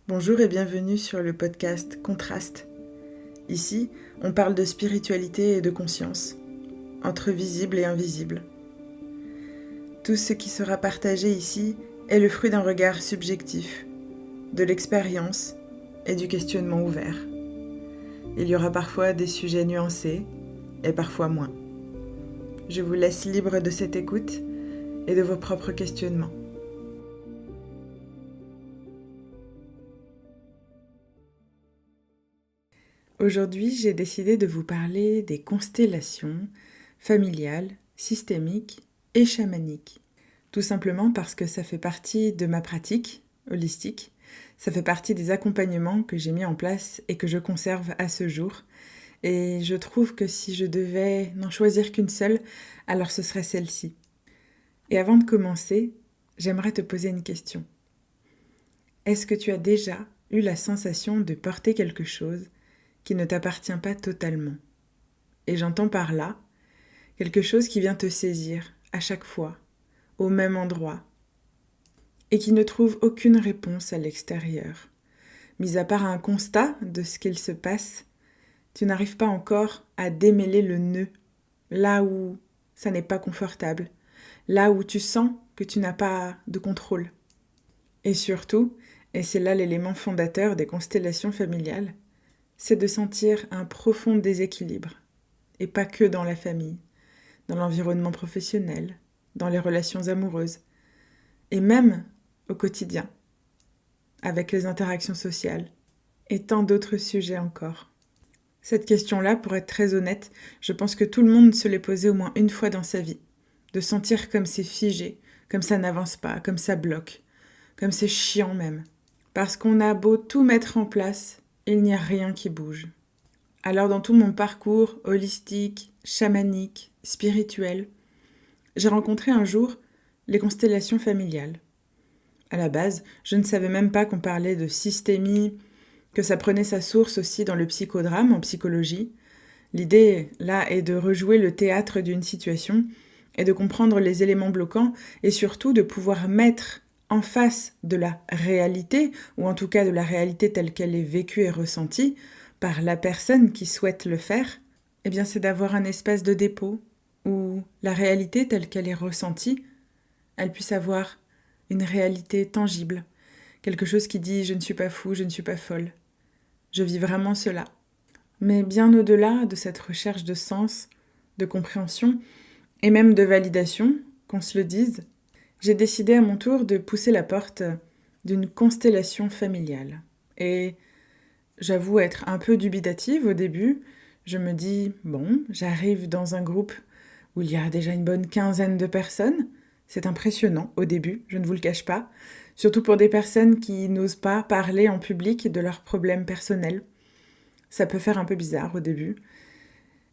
Bonjour et bienvenue sur le podcast Contraste. Ici, on parle de spiritualité et de conscience, entre visible et invisible. Tout ce qui sera partagé ici est le fruit d'un regard subjectif, de l'expérience et du questionnement ouvert. Il y aura parfois des sujets nuancés et parfois moins. Je vous laisse libre de cette écoute et de vos propres questionnements. Aujourd'hui, j'ai décidé de vous parler des constellations familiales, systémiques et chamaniques. Tout simplement parce que ça fait partie de ma pratique holistique, ça fait partie des accompagnements que j'ai mis en place et que je conserve à ce jour. Et je trouve que si je devais n'en choisir qu'une seule, alors ce serait celle-ci. Et avant de commencer, j'aimerais te poser une question. Est-ce que tu as déjà eu la sensation de porter quelque chose qui ne t'appartient pas totalement? Et j'entends par là quelque chose qui vient te saisir à chaque fois, au même endroit, et qui ne trouve aucune réponse à l'extérieur. Mis à part un constat de ce qu'il se passe, tu n'arrives pas encore à démêler le nœud, là où ça n'est pas confortable, là où tu sens que tu n'as pas de contrôle. Et surtout, et c'est là l'élément fondateur des constellations familiales, c'est de sentir un profond déséquilibre, et pas que dans la famille, dans l'environnement professionnel, dans les relations amoureuses, et même au quotidien, avec les interactions sociales, et tant d'autres sujets encore. Cette question-là, pour être très honnête, je pense que tout le monde se l'est posée au moins une fois dans sa vie, de sentir comme c'est figé, comme ça n'avance pas, comme ça bloque, comme c'est chiant même. Parce qu'on a beau tout mettre en place, il n'y a rien qui bouge. Alors dans tout mon parcours holistique, chamanique, spirituel, j'ai rencontré un jour les constellations familiales. À la base, je ne savais même pas qu'on parlait de systémie, que ça prenait sa source aussi dans le psychodrame en psychologie. L'idée, là, est de rejouer le théâtre d'une situation et de comprendre les éléments bloquants et surtout de pouvoir mettre en face de la réalité, ou en tout cas de la réalité telle qu'elle est vécue et ressentie par la personne qui souhaite le faire, eh bien c'est d'avoir un espace de dépôt où la réalité telle qu'elle est ressentie, elle puisse avoir une réalité tangible, quelque chose qui dit « je ne suis pas fou, je ne suis pas folle ». Je vis vraiment cela. Mais bien au-delà de cette recherche de sens, de compréhension et même de validation, qu'on se le dise, j'ai décidé à mon tour de pousser la porte d'une constellation familiale. Et j'avoue être un peu dubitative au début. Je me dis, bon, j'arrive dans un groupe où il y a déjà une bonne quinzaine de personnes. C'est impressionnant au début, je ne vous le cache pas. Surtout pour des personnes qui n'osent pas parler en public de leurs problèmes personnels. Ça peut faire un peu bizarre au début.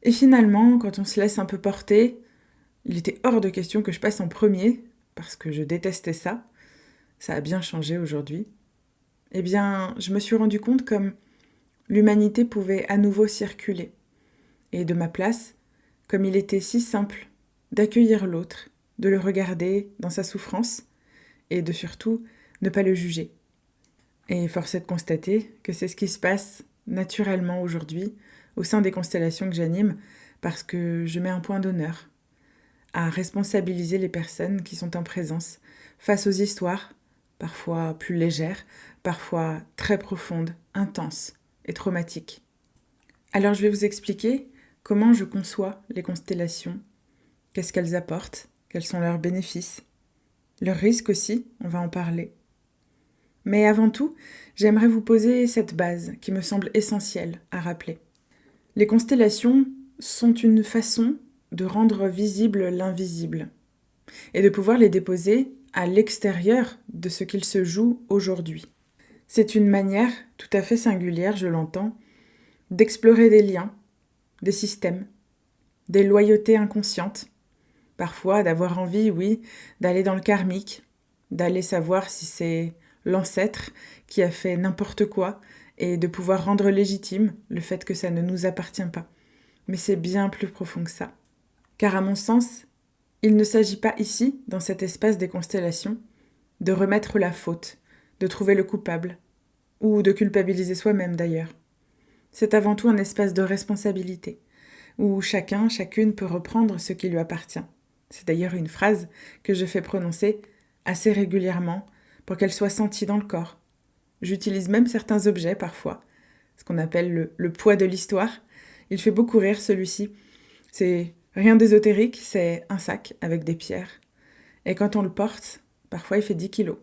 Et finalement, quand on se laisse un peu porter, il était hors de question que je passe en premier, parce que je détestais ça. Ça a bien changé aujourd'hui. Eh bien, je me suis rendu compte comme l'humanité pouvait à nouveau circuler. Et de ma place, comme il était si simple d'accueillir l'autre, de le regarder dans sa souffrance, et de surtout ne pas le juger. Et force est de constater que c'est ce qui se passe naturellement aujourd'hui au sein des constellations que j'anime, parce que je mets un point d'honneur à responsabiliser les personnes qui sont en présence face aux histoires, parfois plus légères, parfois très profondes, intenses et traumatiques. Alors je vais vous expliquer comment je conçois les constellations, qu'est-ce qu'elles apportent, quels sont leurs bénéfices, leurs risques aussi, on va en parler. Mais avant tout, j'aimerais vous poser cette base qui me semble essentielle à rappeler. Les constellations sont une façon de rendre visible l'invisible et de pouvoir les déposer à l'extérieur de ce qu'il se joue aujourd'hui. C'est une manière tout à fait singulière, je l'entends, d'explorer des liens, des systèmes, des loyautés inconscientes, parfois d'avoir envie, oui, d'aller dans le karmique, d'aller savoir si c'est l'ancêtre qui a fait n'importe quoi et de pouvoir rendre légitime le fait que ça ne nous appartient pas. Mais c'est bien plus profond que ça. Car à mon sens, il ne s'agit pas ici, dans cet espace des constellations, de remettre la faute, de trouver le coupable. ou de culpabiliser soi-même d'ailleurs. C'est avant tout un espace de responsabilité, où chacun, chacune peut reprendre ce qui lui appartient. C'est d'ailleurs une phrase que je fais prononcer assez régulièrement pour qu'elle soit sentie dans le corps. J'utilise même certains objets parfois, ce qu'on appelle le poids de l'histoire. Il fait beaucoup rire celui-ci. C'est rien d'ésotérique, c'est un sac avec des pierres. Et quand on le porte, parfois il fait 10 kilos.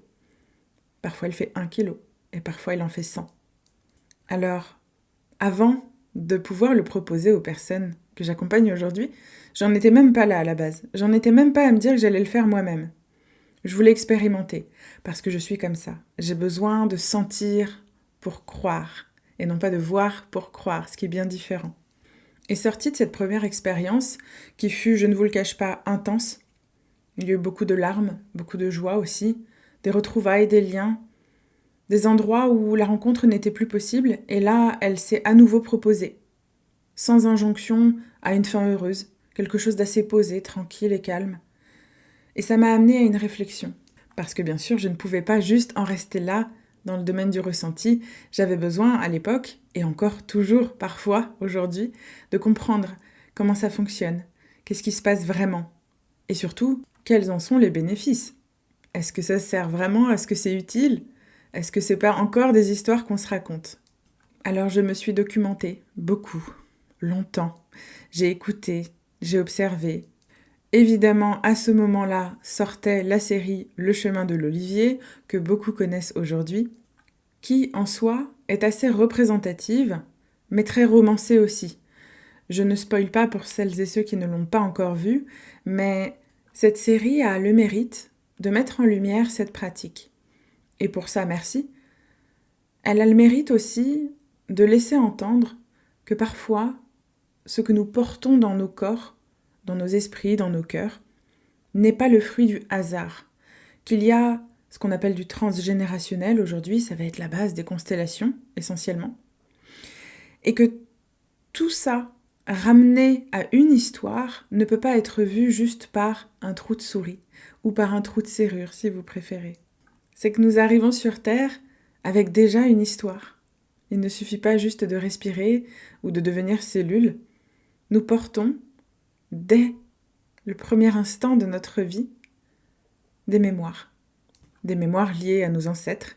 Parfois il fait 1 kilo. Et parfois il en fait 100. Alors, avant de pouvoir le proposer aux personnes que j'accompagne aujourd'hui, j'en étais même pas là à la base. J'en étais même pas à me dire que j'allais le faire moi-même. Je voulais expérimenter, parce que je suis comme ça. J'ai besoin de sentir pour croire, et non pas de voir pour croire, ce qui est bien différent. Et sorti de cette première expérience, qui fut, je ne vous le cache pas, intense, il y a eu beaucoup de larmes, beaucoup de joie aussi, des retrouvailles, des liens, des endroits où la rencontre n'était plus possible, et là, elle s'est à nouveau proposée, sans injonction à une fin heureuse, quelque chose d'assez posé, tranquille et calme. Et ça m'a amené à une réflexion, parce que bien sûr, je ne pouvais pas juste en rester là, dans le domaine du ressenti. J'avais besoin, à l'époque, et encore toujours parfois aujourd'hui, de comprendre comment ça fonctionne, qu'est-ce qui se passe vraiment, et surtout, quels en sont les bénéfices. Est-ce que ça sert vraiment? Est-ce que c'est utile? Est-ce que c'est pas encore des histoires qu'on se raconte? Alors je me suis documentée, beaucoup, longtemps. J'ai écouté, j'ai observé. Évidemment, à ce moment-là, sortait la série Le chemin de l'Olivier, que beaucoup connaissent aujourd'hui, qui, en soi, est assez représentative, mais très romancée aussi. Je ne spoile pas pour celles et ceux qui ne l'ont pas encore vue, mais cette série a le mérite de mettre en lumière cette pratique. Et pour ça, merci. Elle a le mérite aussi de laisser entendre que parfois, ce que nous portons dans nos corps, dans nos esprits, dans nos cœurs, n'est pas le fruit du hasard. Qu'il y a ce qu'on appelle du transgénérationnel aujourd'hui, ça va être la base des constellations, essentiellement. Et que tout ça, ramené à une histoire, ne peut pas être vu juste par un trou de souris, ou par un trou de serrure, si vous préférez. C'est que nous arrivons sur Terre avec déjà une histoire. Il ne suffit pas juste de respirer ou de devenir cellule. Nous portons, dès le premier instant de notre vie, des mémoires. Des mémoires liées à nos ancêtres,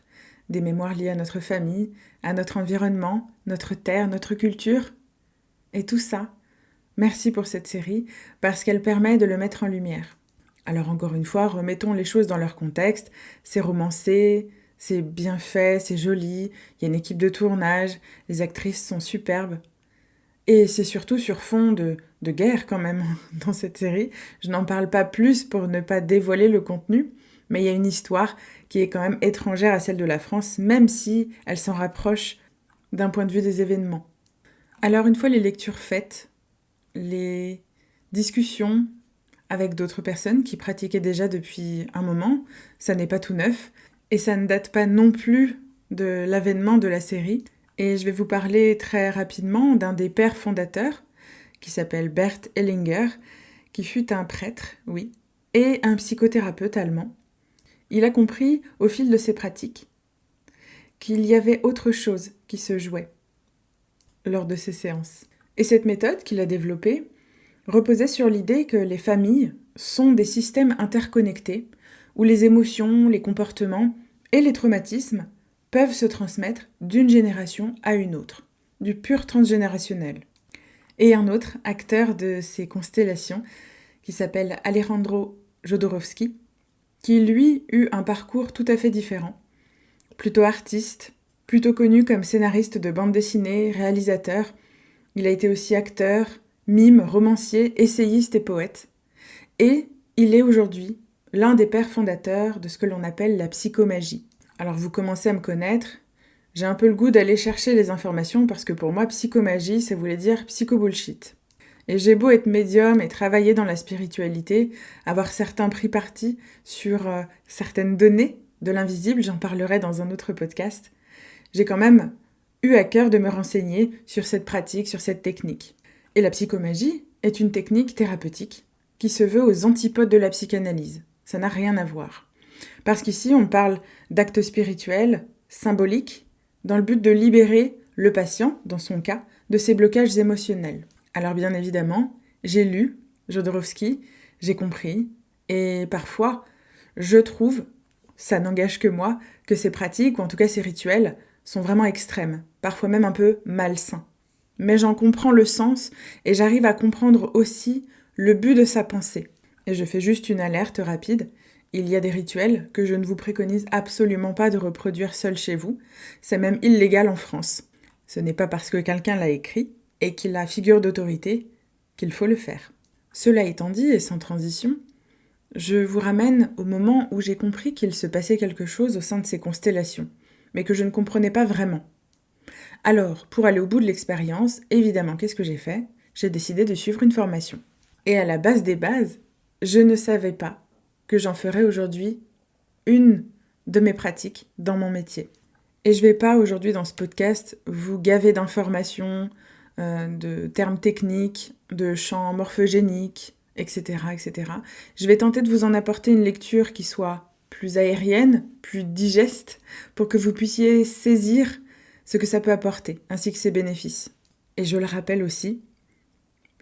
des mémoires liées à notre famille, à notre environnement, notre terre, notre culture. Et tout ça, merci pour cette série, parce qu'elle permet de le mettre en lumière. Alors encore une fois, remettons les choses dans leur contexte. C'est romancé, c'est bien fait, c'est joli, il y a une équipe de tournage, les actrices sont superbes. Et c'est surtout sur fond de guerre quand même dans cette série. Je n'en parle pas plus pour ne pas dévoiler le contenu, mais il y a une histoire qui est quand même étrangère à celle de la France, même si elle s'en rapproche d'un point de vue des événements. Alors une fois les lectures faites, les discussions avec d'autres personnes qui pratiquaient déjà depuis un moment, ça n'est pas tout neuf, et ça ne date pas non plus de l'avènement de la série. Et je vais vous parler très rapidement d'un des pères fondateurs, qui s'appelle Bert Hellinger, qui fut un prêtre, oui, et un psychothérapeute allemand. Il a compris, au fil de ses pratiques, qu'il y avait autre chose qui se jouait lors de ces séances. Et cette méthode qu'il a développée reposait sur l'idée que les familles sont des systèmes interconnectés, où les émotions, les comportements et les traumatismes peuvent se transmettre d'une génération à une autre, du pur transgénérationnel. Et un autre acteur de ces constellations, qui s'appelle Alejandro Jodorowsky, qui lui eut un parcours tout à fait différent, plutôt artiste, plutôt connu comme scénariste de bande dessinée, réalisateur. Il a été aussi acteur, mime, romancier, essayiste et poète. Et il est aujourd'hui l'un des pères fondateurs de ce que l'on appelle la psychomagie. Alors vous commencez à me connaître, j'ai un peu le goût d'aller chercher les informations parce que pour moi, psychomagie, ça voulait dire psycho-bullshit. Et j'ai beau être médium et travailler dans la spiritualité, avoir certains pris parti sur certaines données de l'invisible, j'en parlerai dans un autre podcast, j'ai quand même eu à cœur de me renseigner sur cette pratique, sur cette technique. Et la psychomagie est une technique thérapeutique qui se veut aux antipodes de la psychanalyse. Ça n'a rien à voir. Parce qu'ici, on parle d'actes spirituels, symboliques, dans le but de libérer le patient, dans son cas, de ses blocages émotionnels. Alors bien évidemment, j'ai lu Jodorowsky, j'ai compris, et parfois, je trouve, ça n'engage que moi, que ces pratiques, ou en tout cas ces rituels, sont vraiment extrêmes, parfois même un peu malsains. Mais j'en comprends le sens, et j'arrive à comprendre aussi le but de sa pensée. Et je fais juste une alerte rapide. Il y a des rituels que je ne vous préconise absolument pas de reproduire seul chez vous. C'est même illégal en France. Ce n'est pas parce que quelqu'un l'a écrit et qu'il a figure d'autorité qu'il faut le faire. Cela étant dit, et sans transition, je vous ramène au moment où j'ai compris qu'il se passait quelque chose au sein de ces constellations, mais que je ne comprenais pas vraiment. Alors, pour aller au bout de l'expérience, évidemment, qu'est-ce que j'ai fait ? J'ai décidé de suivre une formation. Et à la base des bases, je ne savais pas que j'en ferais aujourd'hui une de mes pratiques dans mon métier. Et je ne vais pas aujourd'hui dans ce podcast vous gaver d'informations, de termes techniques, de champs morphogéniques, etc., etc. Je vais tenter de vous en apporter une lecture qui soit plus aérienne, plus digeste, pour que vous puissiez saisir ce que ça peut apporter, ainsi que ses bénéfices. Et je le rappelle aussi,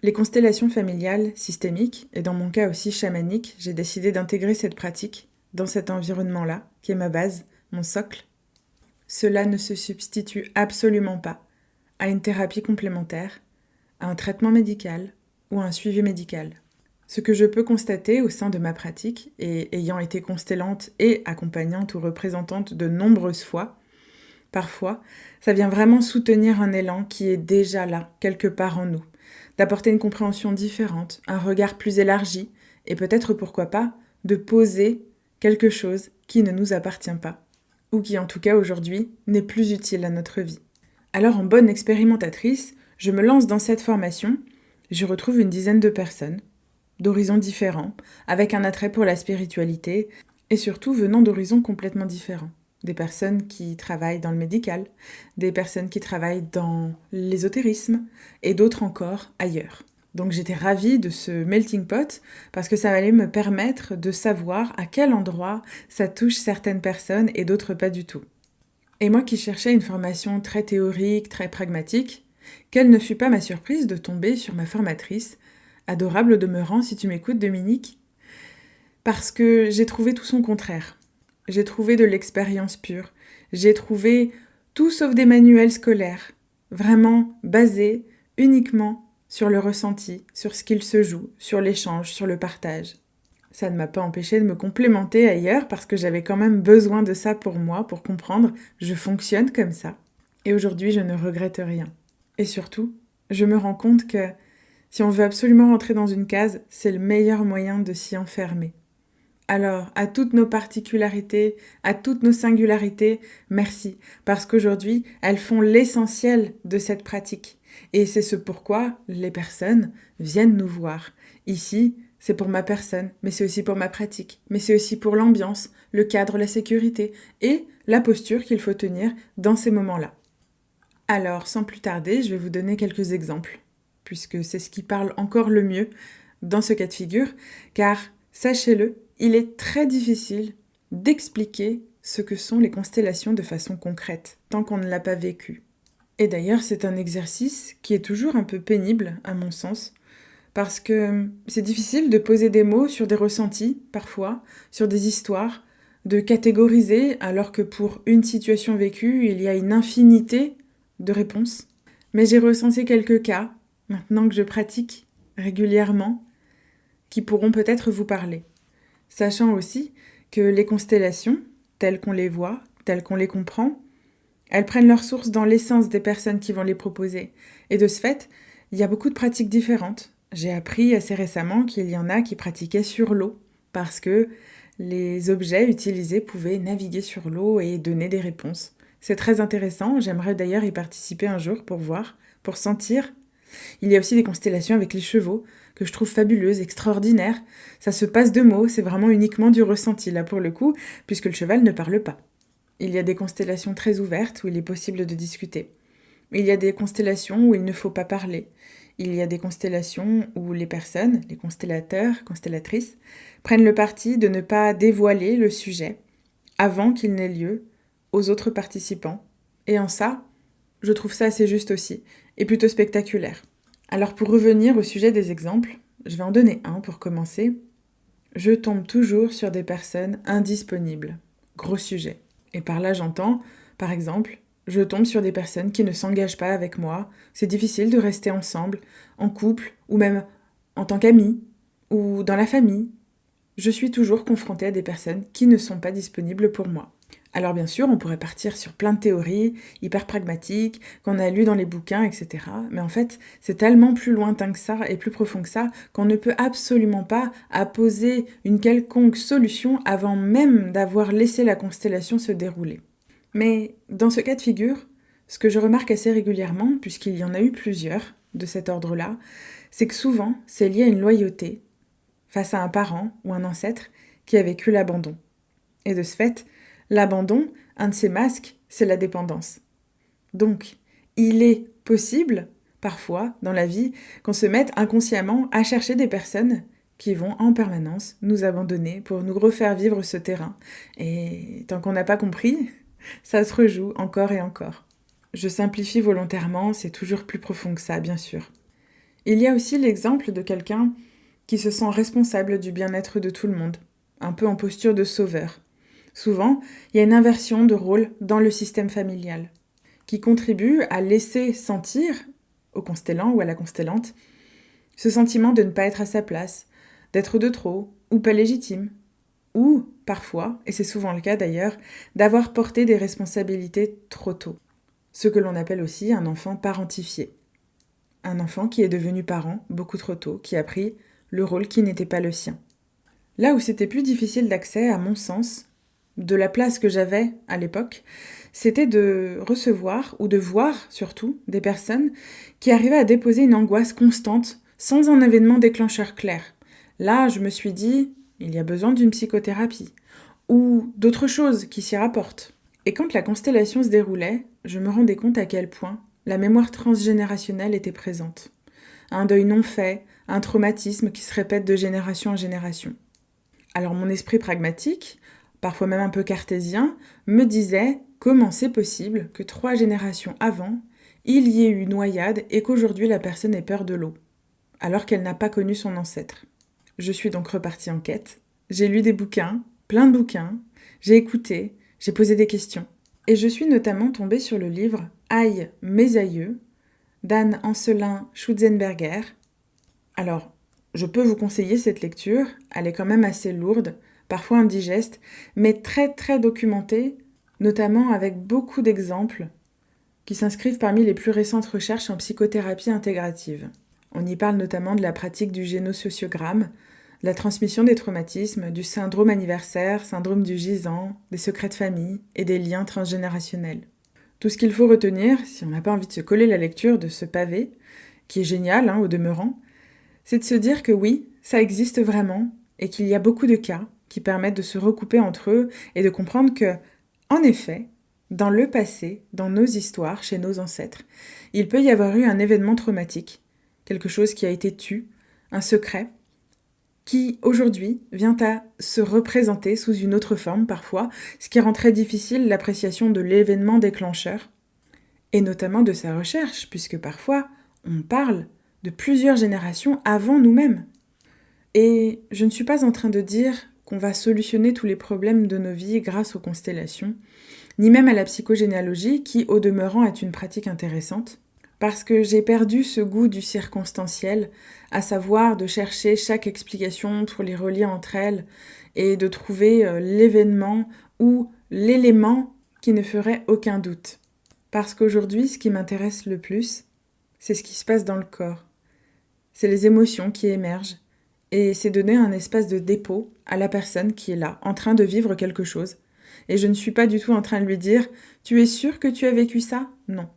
les constellations familiales systémiques, et dans mon cas aussi chamaniques, j'ai décidé d'intégrer cette pratique dans cet environnement-là, qui est ma base, mon socle. Cela ne se substitue absolument pas à une thérapie complémentaire, à un traitement médical ou à un suivi médical. Ce que je peux constater au sein de ma pratique, et ayant été constellante et accompagnante ou représentante de nombreuses fois, parfois, ça vient vraiment soutenir un élan qui est déjà là, quelque part en nous, d'apporter une compréhension différente, un regard plus élargi, et peut-être, pourquoi pas, de poser quelque chose qui ne nous appartient pas, ou qui en tout cas aujourd'hui n'est plus utile à notre vie. Alors en bonne expérimentatrice, je me lance dans cette formation, je retrouve une dizaine de personnes, d'horizons différents, avec un attrait pour la spiritualité, et surtout venant d'horizons complètement différents. Des personnes qui travaillent dans le médical, des personnes qui travaillent dans l'ésotérisme, et d'autres encore ailleurs. Donc j'étais ravie de ce melting pot, parce que ça allait me permettre de savoir à quel endroit ça touche certaines personnes et d'autres pas du tout. Et moi qui cherchais une formation très théorique, très pragmatique, quelle ne fut pas ma surprise de tomber sur ma formatrice, adorable au demeurant si tu m'écoutes Dominique, parce que j'ai trouvé tout son contraire. J'ai trouvé de l'expérience pure, j'ai trouvé tout sauf des manuels scolaires, vraiment basés uniquement sur le ressenti, sur ce qu'il se joue, sur l'échange, sur le partage. Ça ne m'a pas empêché de me complémenter ailleurs parce que j'avais quand même besoin de ça pour moi, pour comprendre, je fonctionne comme ça. Et aujourd'hui, je ne regrette rien. Et surtout, je me rends compte que si on veut absolument rentrer dans une case, c'est le meilleur moyen de s'y enfermer. Alors, à toutes nos particularités, à toutes nos singularités, merci, parce qu'aujourd'hui, elles font l'essentiel de cette pratique. Et c'est ce pourquoi les personnes viennent nous voir. Ici, c'est pour ma personne, mais c'est aussi pour ma pratique, mais c'est aussi pour l'ambiance, le cadre, la sécurité et la posture qu'il faut tenir dans ces moments-là. Alors, sans plus tarder, je vais vous donner quelques exemples, puisque c'est ce qui parle encore le mieux dans ce cas de figure, car, sachez-le, il est très difficile d'expliquer ce que sont les constellations de façon concrète, tant qu'on ne l'a pas vécu. Et d'ailleurs, c'est un exercice qui est toujours un peu pénible, à mon sens, parce que c'est difficile de poser des mots sur des ressentis, parfois, sur des histoires, de catégoriser, alors que pour une situation vécue, il y a une infinité de réponses. Mais j'ai recensé quelques cas, maintenant que je pratique régulièrement, qui pourront peut-être vous parler. Sachant aussi que les constellations, telles qu'on les voit, telles qu'on les comprend, elles prennent leur source dans l'essence des personnes qui vont les proposer. Et de ce fait, il y a beaucoup de pratiques différentes. J'ai appris assez récemment qu'il y en a qui pratiquaient sur l'eau, parce que les objets utilisés pouvaient naviguer sur l'eau et donner des réponses. C'est très intéressant, j'aimerais d'ailleurs y participer un jour pour voir, pour sentir. Il y a aussi des constellations avec les chevaux, que je trouve fabuleuses, extraordinaires. Ça se passe de mots, c'est vraiment uniquement du ressenti là pour le coup, puisque le cheval ne parle pas. Il y a des constellations très ouvertes où il est possible de discuter. Il y a des constellations où il ne faut pas parler. Il y a des constellations où les personnes, les constellateurs, constellatrices, prennent le parti de ne pas dévoiler le sujet avant qu'il n'ait lieu aux autres participants, Et en ça, je trouve ça assez juste aussi, et plutôt spectaculaire. Alors pour revenir au sujet des exemples, je vais en donner un pour commencer. Je tombe toujours sur des personnes indisponibles. Gros sujet. Et par là j'entends, par exemple, je tombe sur des personnes qui ne s'engagent pas avec moi. C'est difficile de rester ensemble, en couple, ou même en tant qu'amis, ou dans la famille. Je suis toujours confrontée à des personnes qui ne sont pas disponibles pour moi. Alors bien sûr, on pourrait partir sur plein de théories, hyper pragmatiques, qu'on a lues dans les bouquins, etc. Mais en fait, c'est tellement plus lointain que ça et plus profond que ça qu'on ne peut absolument pas apposer une quelconque solution avant même d'avoir laissé la constellation se dérouler. Mais dans ce cas de figure, ce que je remarque assez régulièrement, puisqu'il y en a eu plusieurs de cet ordre-là, c'est que souvent, c'est lié à une loyauté face à un parent ou un ancêtre qui a vécu l'abandon. Et de ce fait, l'abandon, un de ses masques, c'est la dépendance. Donc, il est possible, parfois, dans la vie, qu'on se mette inconsciemment à chercher des personnes qui vont en permanence nous abandonner pour nous refaire vivre ce terrain. Et tant qu'on n'a pas compris, ça se rejoue encore et encore. Je simplifie volontairement, c'est toujours plus profond que ça, bien sûr. Il y a aussi l'exemple de quelqu'un qui se sent responsable du bien-être de tout le monde, un peu en posture de sauveur. Souvent, il y a une inversion de rôle dans le système familial, qui contribue à laisser sentir au constellant ou à la constellante ce sentiment de ne pas être à sa place, d'être de trop ou pas légitime, ou parfois, et c'est souvent le cas d'ailleurs, d'avoir porté des responsabilités trop tôt, ce que l'on appelle aussi un enfant parentifié. Un enfant qui est devenu parent beaucoup trop tôt, qui a pris le rôle qui n'était pas le sien. Là où c'était plus difficile d'accès, à mon sens, de la place que j'avais à l'époque, c'était de recevoir, ou de voir surtout, des personnes qui arrivaient à déposer une angoisse constante sans un événement déclencheur clair. Là, je me suis dit, il y a besoin d'une psychothérapie, ou d'autres choses qui s'y rapportent. Et quand la constellation se déroulait, je me rendais compte à quel point la mémoire transgénérationnelle était présente. Un deuil non fait, un traumatisme qui se répète de génération en génération. Alors mon esprit pragmatique, parfois même un peu cartésien, me disait comment c'est possible que 3 générations avant, il y ait eu noyade et qu'aujourd'hui la personne ait peur de l'eau, alors qu'elle n'a pas connu son ancêtre. Je suis donc repartie en quête. J'ai lu des bouquins, plein de bouquins, j'ai écouté, j'ai posé des questions. Et je suis notamment tombée sur le livre Aïe, mes aïeux d'Anne Ancelin Schutzenberger. Alors, je peux vous conseiller cette lecture, elle est quand même assez lourde, parfois indigeste, mais très très documentée, notamment avec beaucoup d'exemples qui s'inscrivent parmi les plus récentes recherches en psychothérapie intégrative. On y parle notamment de la pratique du génosociogramme, de la transmission des traumatismes, du syndrome anniversaire, syndrome du gisant, des secrets de famille et des liens transgénérationnels. Tout ce qu'il faut retenir, si on n'a pas envie de se coller la lecture de ce pavé, qui est génial au demeurant, c'est de se dire que oui, ça existe vraiment, et qu'il y a beaucoup de cas qui permettent de se recouper entre eux et de comprendre que, en effet, dans le passé, dans nos histoires, chez nos ancêtres, il peut y avoir eu un événement traumatique, quelque chose qui a été tu, un secret, qui aujourd'hui vient à se représenter sous une autre forme parfois, ce qui rend très difficile l'appréciation de l'événement déclencheur, et notamment de sa recherche, puisque parfois on parle de plusieurs générations avant nous-mêmes. Et je ne suis pas en train de dire qu'on va solutionner tous les problèmes de nos vies grâce aux constellations, ni même à la psychogénéalogie qui, au demeurant, est une pratique intéressante, parce que j'ai perdu ce goût du circonstanciel, à savoir de chercher chaque explication pour les relier entre elles et de trouver l'événement ou l'élément qui ne ferait aucun doute. Parce qu'aujourd'hui, ce qui m'intéresse le plus, c'est ce qui se passe dans le corps. C'est les émotions qui émergent et c'est donner un espace de dépôt à la personne qui est là, en train de vivre quelque chose. Et je ne suis pas du tout en train de lui dire « Tu es sûr que tu as vécu ça ?» Non.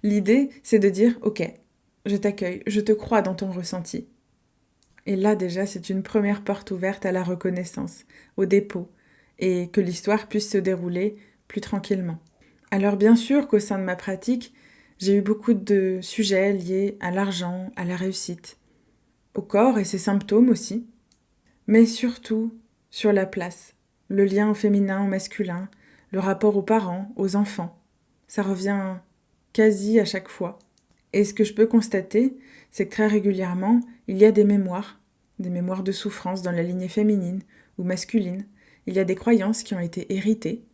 L'idée, c'est de dire « Ok, je t'accueille, je te crois dans ton ressenti. » Et là, déjà, c'est une première porte ouverte à la reconnaissance, au dépôt, et que l'histoire puisse se dérouler plus tranquillement. Alors bien sûr qu'au sein de ma pratique, j'ai eu beaucoup de sujets liés à l'argent, à la réussite, au corps et ses symptômes aussi, mais surtout sur la place, le lien au féminin, au masculin, le rapport aux parents, aux enfants. ça revient quasi à chaque fois. Et ce que je peux constater, c'est que très régulièrement, il y a des mémoires de souffrance dans la lignée féminine ou masculine. Il y a des croyances qui ont été héritées.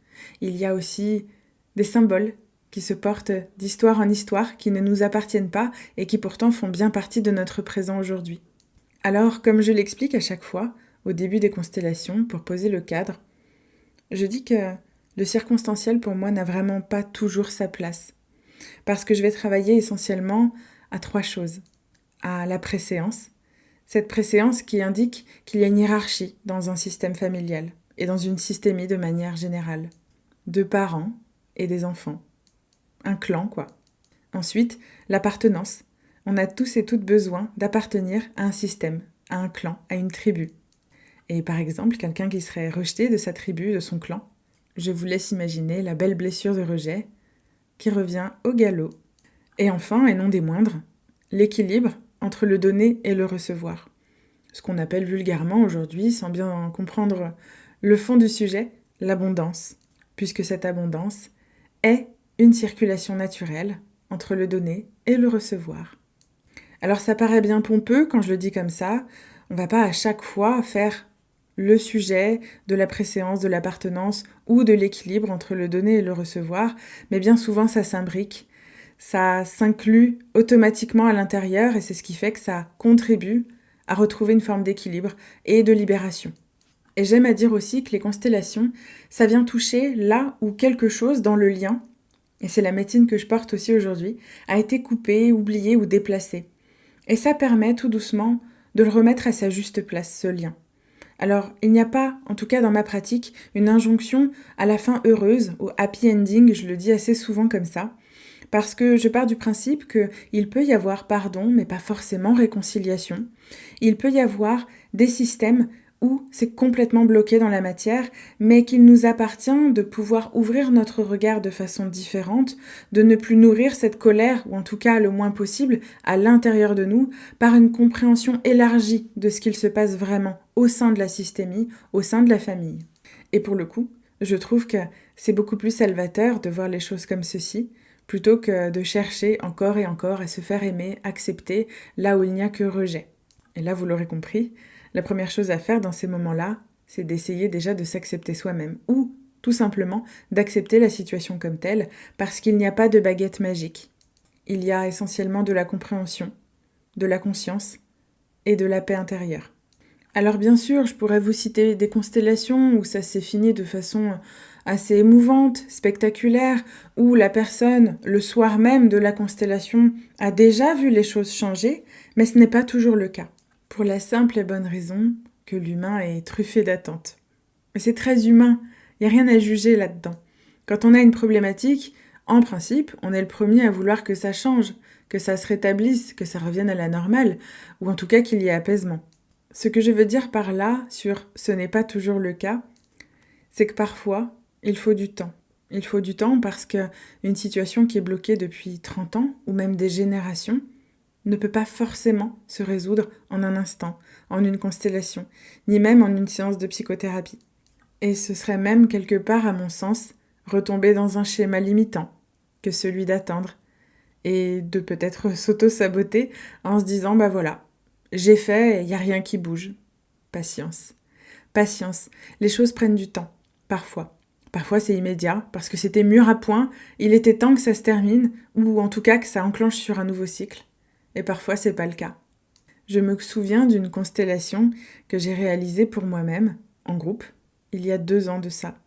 Il y a aussi des symboles qui se portent d'histoire en histoire, qui ne nous appartiennent pas et qui pourtant font bien partie de notre présent aujourd'hui. Alors, comme je l'explique à chaque fois, au début des constellations, pour poser le cadre, je dis que le circonstanciel pour moi n'a vraiment pas toujours sa place. Parce que je vais travailler essentiellement à 3 choses. À la préséance, cette préséance qui indique qu'il y a une hiérarchie dans un système familial et dans une systémie de manière générale. 2 parents et des enfants. Un clan, quoi. Ensuite, l'appartenance. On a tous et toutes besoin d'appartenir à un système, à un clan, à une tribu. Et par exemple, quelqu'un qui serait rejeté de sa tribu, de son clan, je vous laisse imaginer la belle blessure de rejet qui revient au galop. Et enfin, et non des moindres, l'équilibre entre le donner et le recevoir. Ce qu'on appelle vulgairement aujourd'hui, sans bien comprendre le fond du sujet, l'abondance, puisque cette abondance est une circulation naturelle entre le donner et le recevoir. Alors ça paraît bien pompeux quand je le dis comme ça, on va pas à chaque fois faire le sujet de la préséance, de l'appartenance ou de l'équilibre entre le donner et le recevoir, mais bien souvent ça s'imbrique, ça s'inclut automatiquement à l'intérieur et c'est ce qui fait que ça contribue à retrouver une forme d'équilibre et de libération. Et j'aime à dire aussi que les constellations, ça vient toucher là où quelque chose dans le lien, et c'est la médecine que je porte aussi aujourd'hui, a été coupé, oublié ou déplacé. Et ça permet tout doucement de le remettre à sa juste place, ce lien. Alors, il n'y a pas, en tout cas dans ma pratique, une injonction à la fin heureuse, au happy ending, je le dis assez souvent comme ça, parce que je pars du principe qu'il peut y avoir pardon, mais pas forcément réconciliation. Il peut y avoir des systèmes où c'est complètement bloqué dans la matière, mais qu'il nous appartient de pouvoir ouvrir notre regard de façon différente, de ne plus nourrir cette colère, ou en tout cas le moins possible, à l'intérieur de nous, par une compréhension élargie de ce qu'il se passe vraiment au sein de la systémie, au sein de la famille. Et pour le coup, je trouve que c'est beaucoup plus salvateur de voir les choses comme ceci, plutôt que de chercher encore et encore à se faire aimer, accepter, là où il n'y a que rejet. Et là, vous l'aurez compris, la première chose à faire dans ces moments-là, c'est d'essayer déjà de s'accepter soi-même, ou tout simplement d'accepter la situation comme telle, parce qu'il n'y a pas de baguette magique. Il y a essentiellement de la compréhension, de la conscience et de la paix intérieure. Alors bien sûr, je pourrais vous citer des constellations où ça s'est fini de façon assez émouvante, spectaculaire, où la personne, le soir même de la constellation, a déjà vu les choses changer, mais ce n'est pas toujours le cas. Pour la simple et bonne raison que l'humain est truffé d'attentes. Mais c'est très humain, il n'y a rien à juger là-dedans. Quand on a une problématique, en principe, on est le premier à vouloir que ça change, que ça se rétablisse, que ça revienne à la normale, ou en tout cas qu'il y ait apaisement. Ce que je veux dire par là, sur ce n'est pas toujours le cas, c'est que parfois, il faut du temps. Il faut du temps parce qu'une situation qui est bloquée depuis 30 ans, ou même des générations, ne peut pas forcément se résoudre en un instant, en une constellation, ni même en une séance de psychothérapie. Et ce serait même quelque part, à mon sens, retomber dans un schéma limitant que celui d'attendre et de peut-être s'auto-saboter en se disant « bah voilà, j'ai fait et il n'y a rien qui bouge ». Patience. Patience. Les choses prennent du temps, parfois. Parfois c'est immédiat, parce que c'était mûr à point, il était temps que ça se termine, ou en tout cas que ça enclenche sur un nouveau cycle. Et parfois c'est pas le cas. Je me souviens d'une constellation que j'ai réalisée pour moi-même, en groupe, il y a 2 ans de ça.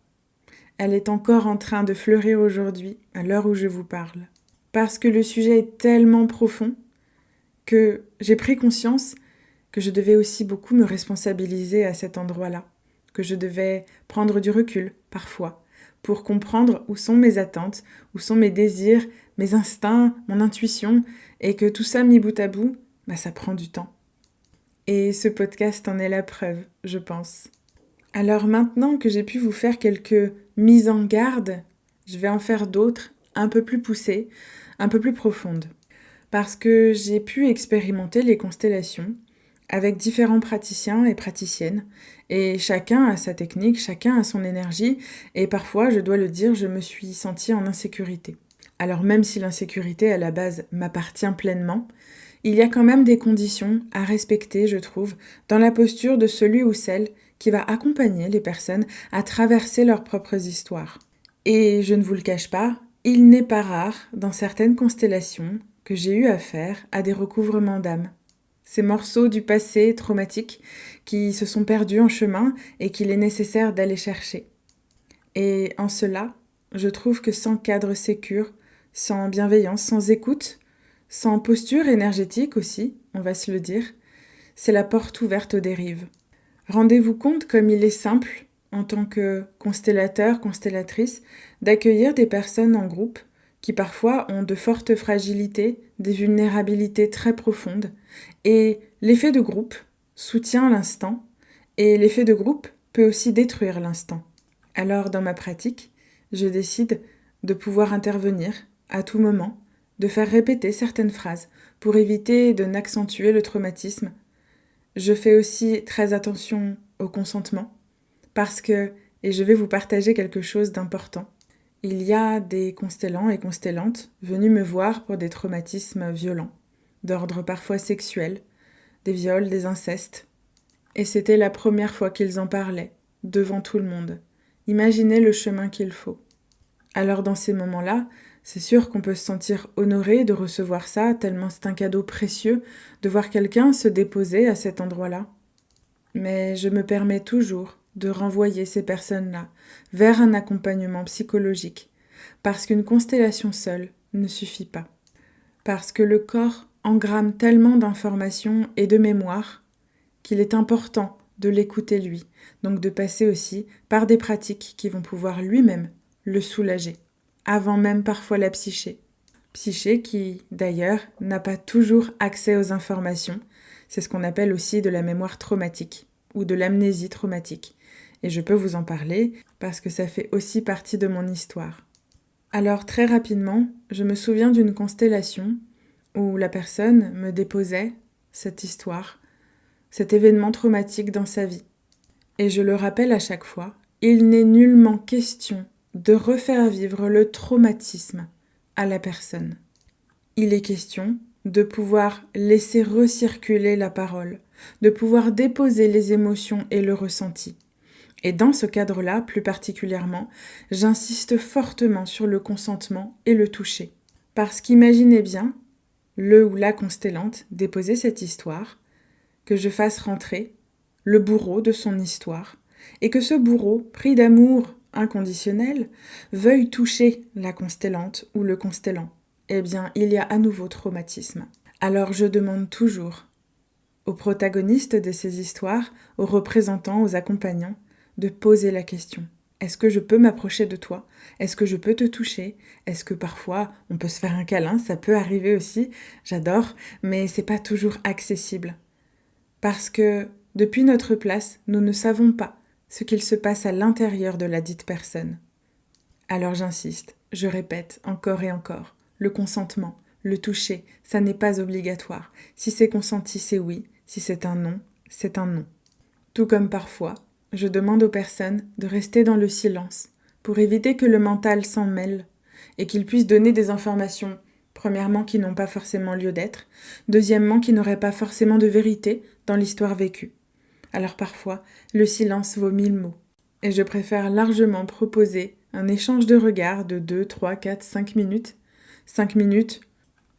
Elle est encore en train de fleurir aujourd'hui, à l'heure où je vous parle. Parce que le sujet est tellement profond que j'ai pris conscience que je devais aussi beaucoup me responsabiliser à cet endroit-là, que je devais prendre du recul, parfois, pour comprendre où sont mes attentes, où sont mes désirs, mes instincts, mon intuition, et que tout ça mis bout à bout, ça prend du temps. Et ce podcast en est la preuve, je pense. Alors maintenant que j'ai pu vous faire quelques mises en garde, je vais en faire d'autres, un peu plus poussées, un peu plus profondes. Parce que j'ai pu expérimenter les constellations avec différents praticiens et praticiennes, et chacun a sa technique, chacun a son énergie, et parfois, je dois le dire, je me suis sentie en insécurité. Alors même si l'insécurité à la base m'appartient pleinement, il y a quand même des conditions à respecter, je trouve, dans la posture de celui ou celle qui va accompagner les personnes à traverser leurs propres histoires. Et je ne vous le cache pas, il n'est pas rare, dans certaines constellations, que j'ai eu affaire à des recouvrements d'âme. Ces morceaux du passé traumatique qui se sont perdus en chemin et qu'il est nécessaire d'aller chercher. Et en cela, je trouve que sans cadre sécure, sans bienveillance, sans écoute, sans posture énergétique aussi, on va se le dire, c'est la porte ouverte aux dérives. Rendez-vous compte comme il est simple, en tant que constellateur, constellatrice, d'accueillir des personnes en groupe qui parfois ont de fortes fragilités, des vulnérabilités très profondes, et l'effet de groupe soutient l'instant, et l'effet de groupe peut aussi détruire l'instant. Alors dans ma pratique, je décide de pouvoir intervenir à tout moment, de faire répéter certaines phrases pour éviter de n'accentuer le traumatisme. Je fais aussi très attention au consentement parce que, et je vais vous partager quelque chose d'important, il y a des constellants et constellantes venus me voir pour des traumatismes violents, d'ordre parfois sexuel, des viols, des incestes. Et c'était la première fois qu'ils en parlaient, devant tout le monde. Imaginez le chemin qu'il faut. Alors dans ces moments-là, c'est sûr qu'on peut se sentir honoré de recevoir ça, tellement c'est un cadeau précieux de voir quelqu'un se déposer à cet endroit-là. Mais je me permets toujours de renvoyer ces personnes-là vers un accompagnement psychologique, parce qu'une constellation seule ne suffit pas. Parce que le corps engramme tellement d'informations et de mémoires qu'il est important de l'écouter lui, donc de passer aussi par des pratiques qui vont pouvoir lui-même le soulager, avant même parfois la psyché. Psyché qui, d'ailleurs, n'a pas toujours accès aux informations, c'est ce qu'on appelle aussi de la mémoire traumatique ou de l'amnésie traumatique. Et je peux vous en parler parce que ça fait aussi partie de mon histoire. Alors très rapidement, je me souviens d'une constellation où la personne me déposait cette histoire, cet événement traumatique dans sa vie. Et je le rappelle à chaque fois, il n'est nullement question de refaire vivre le traumatisme à la personne. Il est question de pouvoir laisser recirculer la parole, de pouvoir déposer les émotions et le ressenti. Et dans ce cadre-là, plus particulièrement, j'insiste fortement sur le consentement et le toucher. Parce qu'imaginez bien, le ou la constellante déposer cette histoire, que je fasse rentrer le bourreau de son histoire, et que ce bourreau, pris d'amour inconditionnel, veuille toucher la constellante ou le constellant. Eh bien, il y a à nouveau traumatisme. Alors je demande toujours aux protagonistes de ces histoires, aux représentants, aux accompagnants, de poser la question. Est-ce que je peux m'approcher de toi? Est-ce que je peux te toucher? Est-ce que parfois on peut se faire un câlin? Ça peut arriver aussi, j'adore, mais c'est pas toujours accessible. Parce que depuis notre place, nous ne savons pas ce qu'il se passe à l'intérieur de la dite personne. Alors j'insiste, je répète encore et encore, le consentement, le toucher, ça n'est pas obligatoire. Si c'est consenti, c'est oui. Si c'est un non, c'est un non. Tout comme parfois, je demande aux personnes de rester dans le silence pour éviter que le mental s'en mêle et qu'il puisse donner des informations, premièrement qui n'ont pas forcément lieu d'être, deuxièmement qui n'auraient pas forcément de vérité dans l'histoire vécue. Alors parfois, le silence vaut 1000 mots. Et je préfère largement proposer un échange de regards de 2, 3, 4, 5 minutes. 5 minutes,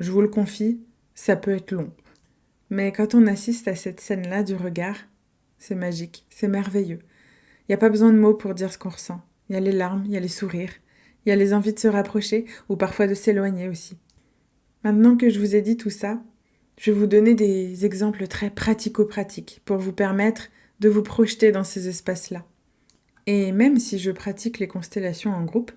je vous le confie, ça peut être long. Mais quand on assiste à cette scène-là du regard, c'est magique, c'est merveilleux. Il n'y a pas besoin de mots pour dire ce qu'on ressent. Il y a les larmes, il y a les sourires, il y a les envies de se rapprocher ou parfois de s'éloigner aussi. Maintenant que je vous ai dit tout ça, je vais vous donner des exemples très pratico-pratiques pour vous permettre de vous projeter dans ces espaces-là. Et même si je pratique les constellations en groupe,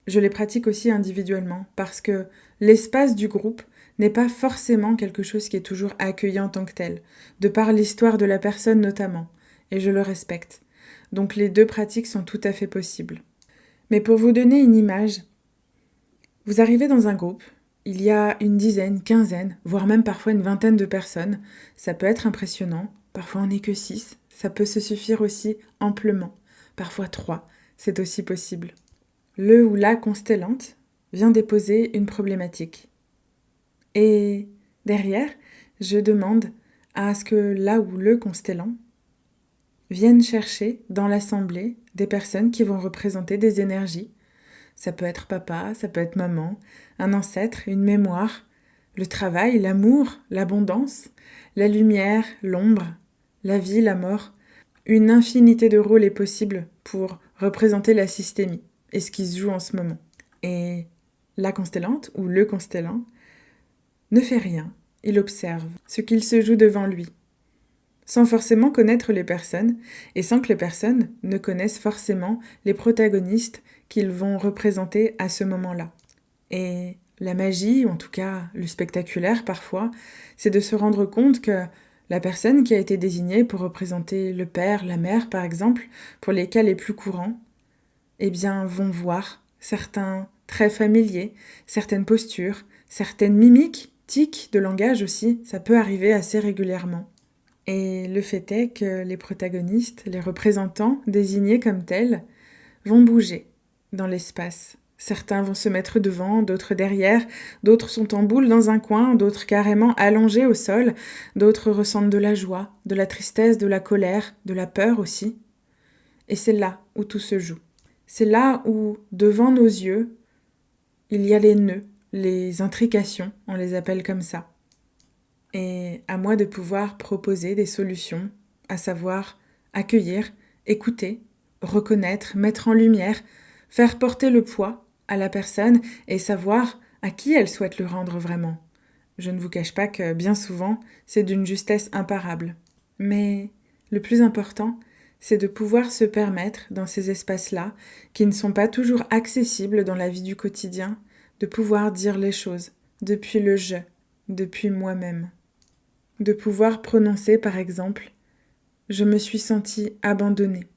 je les pratique aussi individuellement parce que l'espace du groupe n'est pas forcément quelque chose qui est toujours accueillant en tant que tel, de par l'histoire de la personne notamment, et je le respecte. Donc les deux pratiques sont tout à fait possibles. Mais pour vous donner une image, vous arrivez dans un groupe, il y a une dizaine, quinzaine, voire même parfois une vingtaine de personnes, ça peut être impressionnant, parfois on n'est que 6, ça peut se suffire aussi amplement, parfois 3, c'est aussi possible. Le ou la constellante vient déposer une problématique. Et derrière, je demande à ce que là ou le constellant vienne chercher dans l'assemblée des personnes qui vont représenter des énergies. Ça peut être papa, ça peut être maman, un ancêtre, une mémoire, le travail, l'amour, l'abondance, la lumière, l'ombre, la vie, la mort. Une infinité de rôles est possible pour représenter la systémie et ce qui se joue en ce moment. Et la constellante ou le constellant ne fait rien, il observe ce qu'il se joue devant lui, sans forcément connaître les personnes et sans que les personnes ne connaissent forcément les protagonistes qu'ils vont représenter à ce moment-là. Et la magie, ou en tout cas le spectaculaire parfois, c'est de se rendre compte que la personne qui a été désignée pour représenter le père, la mère par exemple, pour les cas les plus courants, eh bien vont voir certains traits familiers, certaines postures, certaines mimiques, tics de langage aussi, ça peut arriver assez régulièrement. Et le fait est que les protagonistes, les représentants désignés comme tels, vont bouger dans l'espace. Certains vont se mettre devant, d'autres derrière, d'autres sont en boule dans un coin, d'autres carrément allongés au sol, d'autres ressentent de la joie, de la tristesse, de la colère, de la peur aussi. Et c'est là où tout se joue. C'est là où, devant nos yeux, il y a les nœuds, les intrications, on les appelle comme ça. Et à moi de pouvoir proposer des solutions, à savoir accueillir, écouter, reconnaître, mettre en lumière, faire porter le poids à la personne et savoir à qui elle souhaite le rendre vraiment. Je ne vous cache pas que bien souvent, c'est d'une justesse imparable. Mais le plus important, c'est de pouvoir se permettre, dans ces espaces-là, qui ne sont pas toujours accessibles dans la vie du quotidien, de pouvoir dire les choses, depuis le je, depuis moi-même. De pouvoir prononcer, par exemple, « je me suis sentie abandonnée »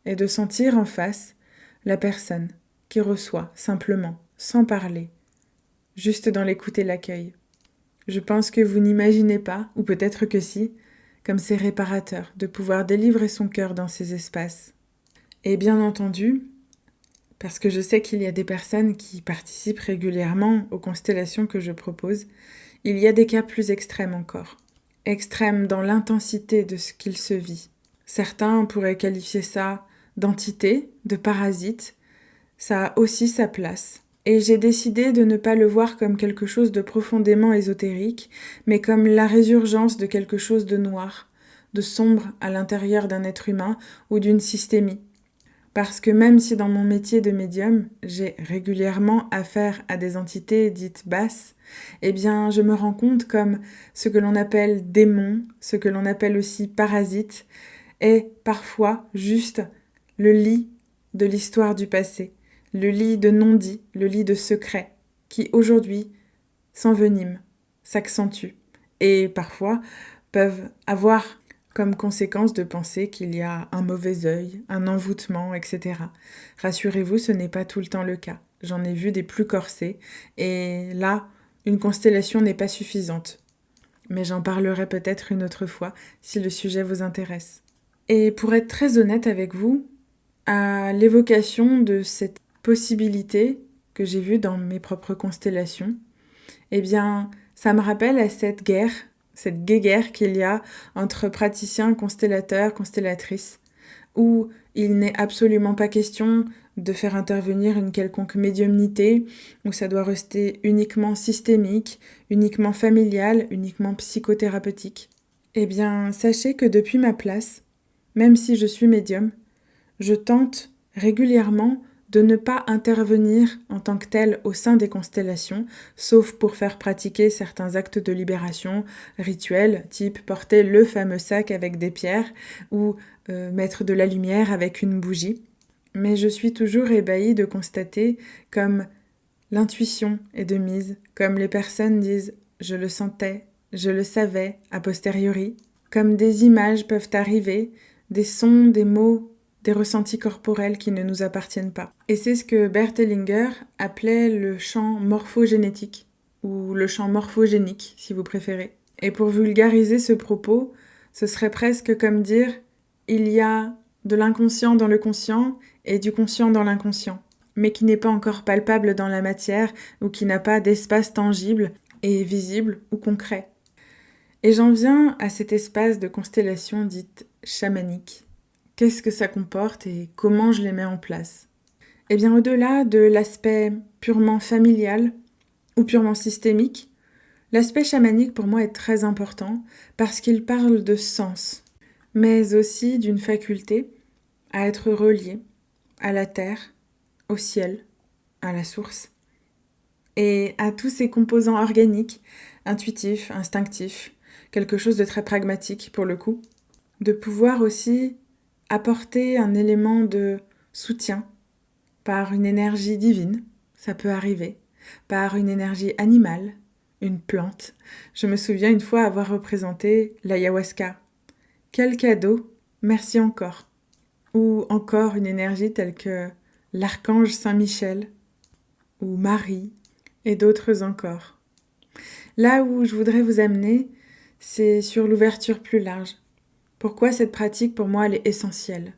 et de sentir en face la personne qui reçoit simplement, sans parler, juste dans l'écoute et l'accueil. Je pense que vous n'imaginez pas, ou peut-être que si, comme c'est réparateur de pouvoir délivrer son cœur dans ces espaces. Et bien entendu, parce que je sais qu'il y a des personnes qui participent régulièrement aux constellations que je propose, il y a des cas plus extrêmes encore. Extrêmes dans l'intensité de ce qu'il se vit. Certains pourraient qualifier ça d'entité, de parasite. Ça a aussi sa place. Et j'ai décidé de ne pas le voir comme quelque chose de profondément ésotérique, mais comme la résurgence de quelque chose de noir, de sombre à l'intérieur d'un être humain ou d'une systémie. Parce que même si dans mon métier de médium, j'ai régulièrement affaire à des entités dites basses, eh bien je me rends compte comme ce que l'on appelle démon, ce que l'on appelle aussi parasite, est parfois juste le lit de l'histoire du passé, le lit de non-dit, le lit de secrets, qui aujourd'hui s'enveniment, s'accentuent, et parfois peuvent avoir comme conséquence de penser qu'il y a un mauvais œil, un envoûtement, etc. Rassurez-vous, ce n'est pas tout le temps le cas. J'en ai vu des plus corsés, et là, une constellation n'est pas suffisante. Mais j'en parlerai peut-être une autre fois, si le sujet vous intéresse. Et pour être très honnête avec vous, à l'évocation de cette possibilité que j'ai vue dans mes propres constellations, eh bien, ça me rappelle à cette guéguerre qu'il y a entre praticiens, constellateurs, constellatrices, où il n'est absolument pas question de faire intervenir une quelconque médiumnité, où ça doit rester uniquement systémique, uniquement familial, uniquement psychothérapeutique. Eh bien, sachez que depuis ma place, même si je suis médium, je tente régulièrement de ne pas intervenir en tant que tel au sein des constellations, sauf pour faire pratiquer certains actes de libération rituels, type porter le fameux sac avec des pierres ou mettre de la lumière avec une bougie. Mais je suis toujours ébahie de constater comme l'intuition est de mise, comme les personnes disent « je le sentais, je le savais » a posteriori, comme des images peuvent arriver, des sons, des mots, des ressentis corporels qui ne nous appartiennent pas. Et c'est ce que Bert Hellinger appelait le champ morphogénétique, ou le champ morphogénique, si vous préférez. Et pour vulgariser ce propos, ce serait presque comme dire « il y a de l'inconscient dans le conscient et du conscient dans l'inconscient ». mais qui n'est pas encore palpable dans la matière ou qui n'a pas d'espace tangible et visible ou concret. Et j'en viens à cet espace de constellation dite chamanique. Qu'est-ce que ça comporte et comment je les mets en place ? Eh bien, au-delà de l'aspect purement familial ou purement systémique, l'aspect chamanique pour moi est très important parce qu'il parle de sens, mais aussi d'une faculté à être relié à la terre, au ciel, à la source, et à tous ces composants organiques, intuitifs, instinctifs, quelque chose de très pragmatique pour le coup, de pouvoir aussi apporter un élément de soutien par une énergie divine, ça peut arriver, par une énergie animale, une plante. Je me souviens une fois avoir représenté l'ayahuasca. Quel cadeau, merci encore. Ou encore une énergie telle que l'archange Saint-Michel, ou Marie, et d'autres encore. Là où je voudrais vous amener, c'est sur l'ouverture plus large. Pourquoi cette pratique, pour moi, elle est essentielle ?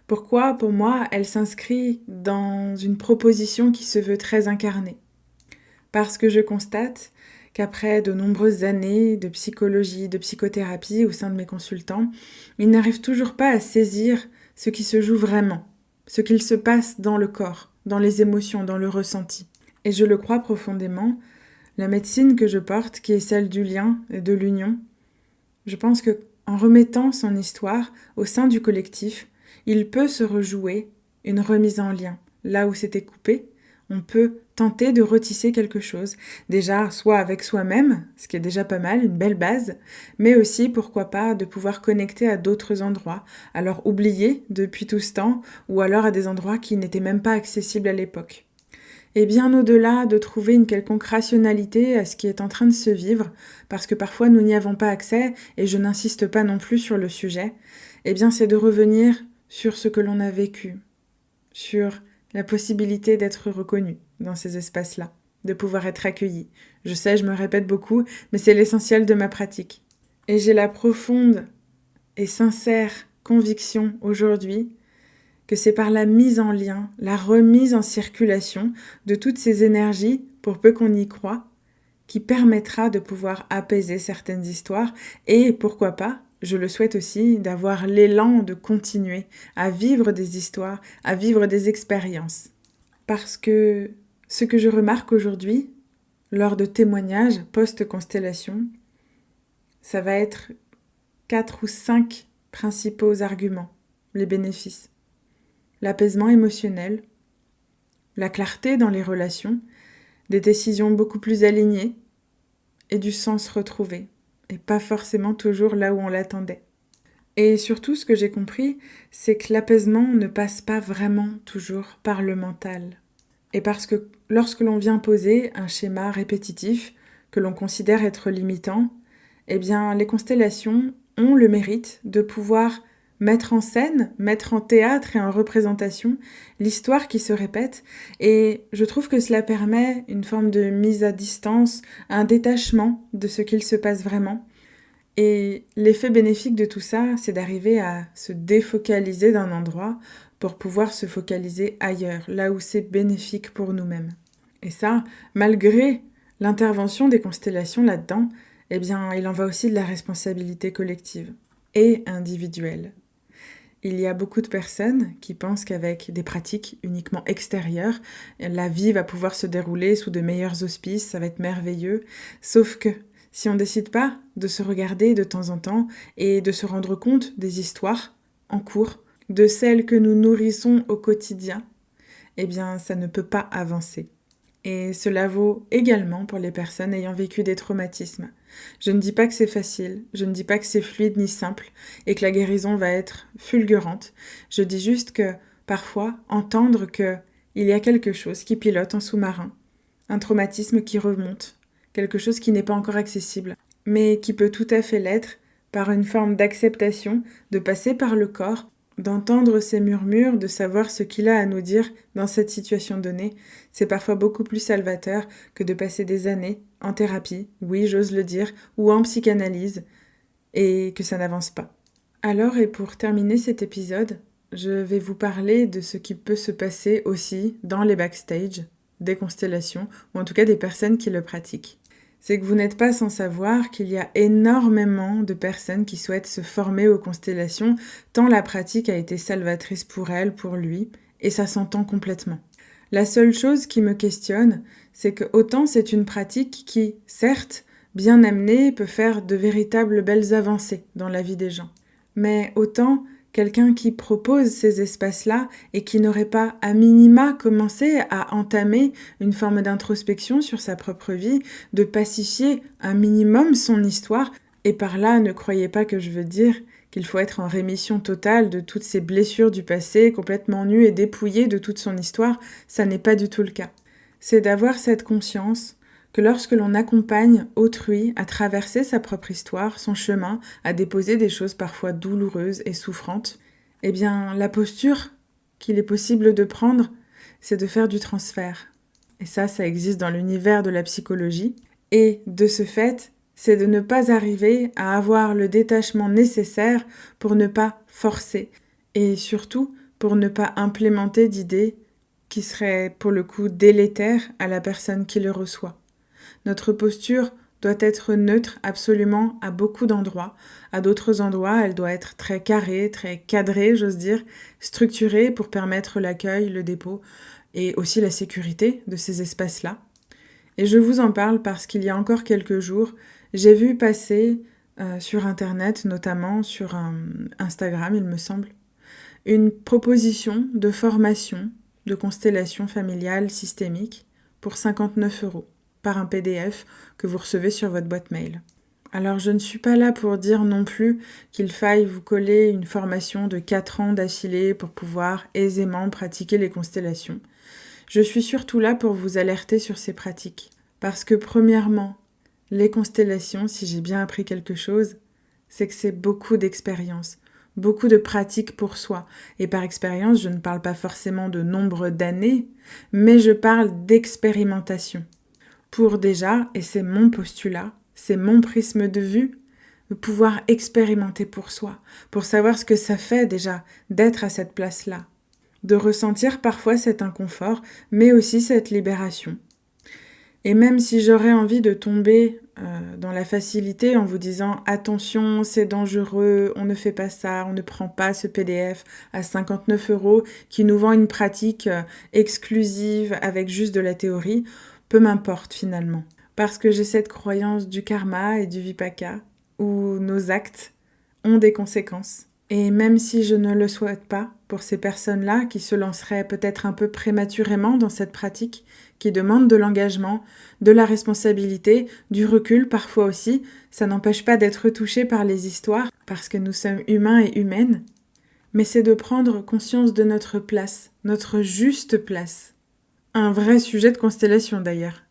Pourquoi, pour moi, elle s'inscrit dans une proposition qui se veut très incarnée ? Parce que je constate qu'après de nombreuses années de psychologie, de psychothérapie au sein de mes consultants, ils n'arrivent toujours pas à saisir ce qui se joue vraiment, ce qu'il se passe dans le corps, dans les émotions, dans le ressenti. Et je le crois profondément, la médecine que je porte, qui est celle du lien et de l'union, je pense que en remettant son histoire au sein du collectif, il peut se rejouer une remise en lien. Là où c'était coupé, on peut tenter de retisser quelque chose. Déjà, soit avec soi-même, ce qui est déjà pas mal, une belle base, mais aussi, pourquoi pas, de pouvoir connecter à d'autres endroits, alors oubliés depuis tout ce temps, ou alors à des endroits qui n'étaient même pas accessibles à l'époque. Et bien au-delà de trouver une quelconque rationalité à ce qui est en train de se vivre, parce que parfois nous n'y avons pas accès, et je n'insiste pas non plus sur le sujet, eh bien c'est de revenir sur ce que l'on a vécu, sur la possibilité d'être reconnu dans ces espaces-là, de pouvoir être accueilli. Je sais, je me répète beaucoup, mais c'est l'essentiel de ma pratique. Et j'ai la profonde et sincère conviction aujourd'hui que c'est par la mise en lien, la remise en circulation de toutes ces énergies, pour peu qu'on y croit, qui permettra de pouvoir apaiser certaines histoires et, pourquoi pas, je le souhaite aussi, d'avoir l'élan de continuer à vivre des histoires, à vivre des expériences. Parce que ce que je remarque aujourd'hui, lors de témoignages post-constellation, ça va être 4 ou 5 principaux arguments, les bénéfices. L'apaisement émotionnel, la clarté dans les relations, des décisions beaucoup plus alignées et du sens retrouvé, et pas forcément toujours là où on l'attendait. Et surtout, ce que j'ai compris, c'est que l'apaisement ne passe pas vraiment toujours par le mental. Et parce que lorsque l'on vient poser un schéma répétitif que l'on considère être limitant, eh bien les constellations ont le mérite de pouvoir mettre en scène, mettre en théâtre et en représentation l'histoire qui se répète, et je trouve que cela permet une forme de mise à distance, un détachement de ce qu'il se passe vraiment. Et l'effet bénéfique de tout ça, c'est d'arriver à se défocaliser d'un endroit pour pouvoir se focaliser ailleurs, là où c'est bénéfique pour nous-mêmes. Et ça, malgré l'intervention des constellations là-dedans, eh bien, il en va aussi de la responsabilité collective et individuelle. Il y a beaucoup de personnes qui pensent qu'avec des pratiques uniquement extérieures, la vie va pouvoir se dérouler sous de meilleurs auspices, ça va être merveilleux. Sauf que si on ne décide pas de se regarder de temps en temps et de se rendre compte des histoires en cours, de celles que nous nourrissons au quotidien, eh bien ça ne peut pas avancer. Et cela vaut également pour les personnes ayant vécu des traumatismes. Je ne dis pas que c'est facile, je ne dis pas que c'est fluide ni simple et que la guérison va être fulgurante. Je dis juste que, parfois, entendre qu'il y a quelque chose qui pilote en sous-marin, un traumatisme qui remonte, quelque chose qui n'est pas encore accessible, mais qui peut tout à fait l'être par une forme d'acceptation, de passer par le corps, d'entendre ses murmures, de savoir ce qu'il a à nous dire dans cette situation donnée, c'est parfois beaucoup plus salvateur que de passer des années en thérapie, oui, j'ose le dire, ou en psychanalyse, et que ça n'avance pas. Alors, et pour terminer cet épisode, je vais vous parler de ce qui peut se passer aussi dans les backstage des constellations, ou en tout cas des personnes qui le pratiquent. C'est que vous n'êtes pas sans savoir qu'il y a énormément de personnes qui souhaitent se former aux constellations, tant la pratique a été salvatrice pour elle, pour lui, et ça s'entend complètement. La seule chose qui me questionne, c'est que autant c'est une pratique qui, certes, bien amenée, peut faire de véritables belles avancées dans la vie des gens. Mais autant quelqu'un qui propose ces espaces-là et qui n'aurait pas à minima commencé à entamer une forme d'introspection sur sa propre vie, de pacifier un minimum son histoire, et par là, ne croyez pas que je veux dire qu'il faut être en rémission totale de toutes ces blessures du passé, complètement nu et dépouillé de toute son histoire, ça n'est pas du tout le cas. C'est d'avoir cette conscience que lorsque l'on accompagne autrui à traverser sa propre histoire, son chemin, à déposer des choses parfois douloureuses et souffrantes, eh bien, la posture qu'il est possible de prendre, c'est de faire du transfert. Et ça existe dans l'univers de la psychologie. Et de ce fait, c'est de ne pas arriver à avoir le détachement nécessaire pour ne pas forcer. Et surtout, pour ne pas implémenter d'idées qui seraient pour le coup délétères à la personne qui le reçoit. Notre posture doit être neutre absolument à beaucoup d'endroits. À d'autres endroits, elle doit être très carrée, très cadrée, j'ose dire, structurée pour permettre l'accueil, le dépôt et aussi la sécurité de ces espaces-là. Et je vous en parle parce qu'il y a encore quelques jours, j'ai vu passer sur Internet, notamment sur Instagram, il me semble, une proposition de formation de constellation familiale systémique pour 59 € par un PDF que vous recevez sur votre boîte mail. Alors je ne suis pas là pour dire non plus qu'il faille vous coller une formation de 4 ans d'affilée pour pouvoir aisément pratiquer les constellations. Je suis surtout là pour vous alerter sur ces pratiques. Parce que premièrement, les constellations, si j'ai bien appris quelque chose, c'est que c'est beaucoup d'expérience, beaucoup de pratique pour soi. Et par expérience, je ne parle pas forcément de nombre d'années, mais je parle d'expérimentation. Pour déjà, et c'est mon postulat, c'est mon prisme de vue, de pouvoir expérimenter pour soi, pour savoir ce que ça fait déjà d'être à cette place-là, de ressentir parfois cet inconfort, mais aussi cette libération. Et même si j'aurais envie de tomber dans la facilité en vous disant « Attention, c'est dangereux, on ne fait pas ça, on ne prend pas ce PDF à 59 € qui nous vend une pratique exclusive avec juste de la théorie », peu m'importe finalement. Parce que j'ai cette croyance du karma et du vipaka, où nos actes ont des conséquences. Et même si je ne le souhaite pas pour ces personnes-là qui se lanceraient peut-être un peu prématurément dans cette pratique, qui demande de l'engagement, de la responsabilité, du recul parfois aussi, ça n'empêche pas d'être touché par les histoires, parce que nous sommes humains et humaines, mais c'est de prendre conscience de notre place, notre juste place. Un vrai sujet de constellation d'ailleurs.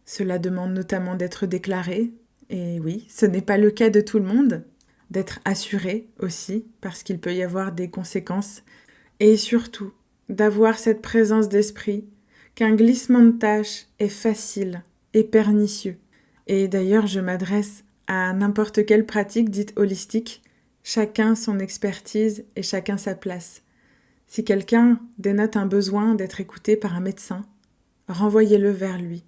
Cela demande notamment d'être déclaré, et oui, ce n'est pas le cas de tout le monde, d'être assuré aussi, parce qu'il peut y avoir des conséquences, et surtout d'avoir cette présence d'esprit, qu'un glissement de tâche est facile et pernicieux. Et d'ailleurs, je m'adresse à n'importe quelle pratique dite holistique, chacun son expertise et chacun sa place. Si quelqu'un dénote un besoin d'être écouté par un médecin, renvoyez-le vers lui.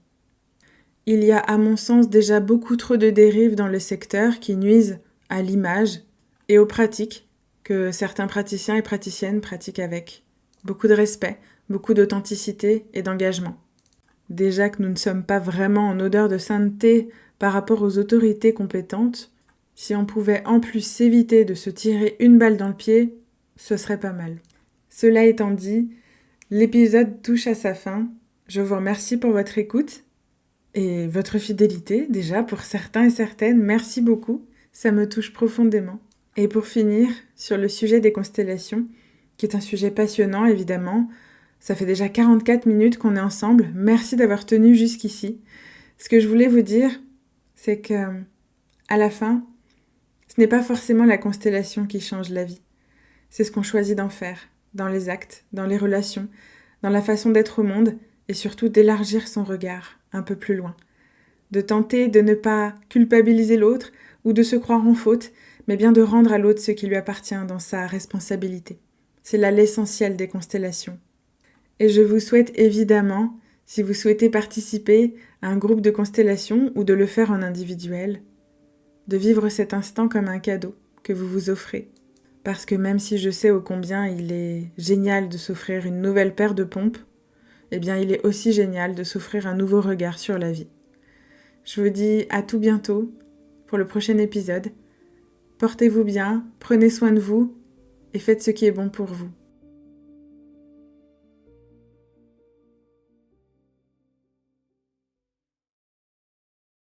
Il y a à mon sens déjà beaucoup trop de dérives dans le secteur qui nuisent à l'image et aux pratiques que certains praticiens et praticiennes pratiquent avec. Beaucoup de respect, beaucoup d'authenticité et d'engagement. Déjà que nous ne sommes pas vraiment en odeur de sainteté par rapport aux autorités compétentes, si on pouvait en plus s'éviter de se tirer une balle dans le pied, ce serait pas mal. Cela étant dit, l'épisode touche à sa fin. Je vous remercie pour votre écoute et votre fidélité, déjà pour certains et certaines. Merci beaucoup, ça me touche profondément. Et pour finir, sur le sujet des constellations, qui est un sujet passionnant évidemment, ça fait déjà 44 minutes qu'on est ensemble. Merci d'avoir tenu jusqu'ici. Ce que je voulais vous dire, c'est que, à la fin, ce n'est pas forcément la constellation qui change la vie. C'est ce qu'on choisit d'en faire, dans les actes, dans les relations, dans la façon d'être au monde, et surtout d'élargir son regard un peu plus loin. De tenter de ne pas culpabiliser l'autre ou de se croire en faute, mais bien de rendre à l'autre ce qui lui appartient dans sa responsabilité. C'est là l'essentiel des constellations. Et je vous souhaite évidemment, si vous souhaitez participer à un groupe de constellations ou de le faire en individuel, de vivre cet instant comme un cadeau que vous vous offrez. Parce que même si je sais ô combien il est génial de s'offrir une nouvelle paire de pompes, eh bien il est aussi génial de s'offrir un nouveau regard sur la vie. Je vous dis à tout bientôt pour le prochain épisode. Portez-vous bien, prenez soin de vous et faites ce qui est bon pour vous.